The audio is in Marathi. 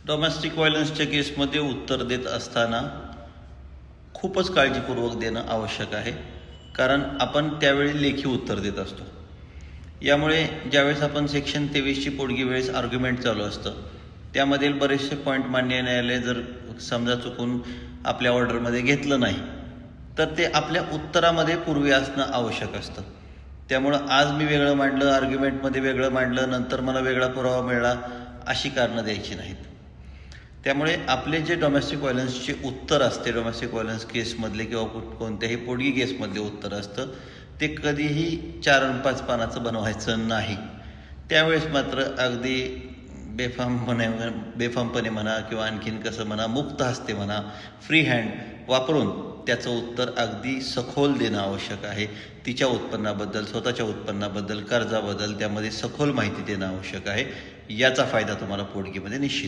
डोमेस्टिक व्हायलन्सच्या केसमध्ये उत्तर देत असताना खूपच काळजीपूर्वक देणं आवश्यक आहे, कारण आपण त्यावेळी लेखी उत्तर देत असतो. यामुळे ज्यावेळेस आपण सेक्शन 23ची पोटगी वेळेस आर्ग्युमेंट चालू असतं, त्यामधील बरेचसे पॉईंट मान्य न्यायालय जर समजा चुकून आपल्या ऑर्डरमध्ये घेतलं नाही, तर ते आपल्या उत्तरामध्ये पूर्वी असणं आवश्यक असतं. त्यामुळं आज मी वेगळं मांडलं, आर्ग्युमेंटमध्ये वेगळं मांडलं, नंतर मला वेगळा पुरावा मिळाला, अशी कारणं द्यायची नाहीत. त्यामुळे आपले जे डोमेस्टिक व्हायलन्सचे उत्तर असते, डोमेस्टिक व्हायलन्स केसमधले किंवा कोणत्याही पोटगी केसमधले उत्तर असतं, ते कधीही 4 आणि 5 पानाचं बनवायचं नाही. त्यावेळेस मात्र अगदी बेफामपणे म्हणा किंवा आणखीन कसं म्हणा, मुक्त हस्ते म्हणा, फ्री हँड वापरून त्याचं उत्तर अगदी सखोल देणं आवश्यक आहे. तिच्या उत्पन्नाबद्दल, स्वतःच्या उत्पन्नाबद्दल, कर्जाबद्दल त्यामध्ये सखोल माहिती देणं आवश्यक आहे. याचा फायदा तुम्हाला पोटगीमध्ये निश्चित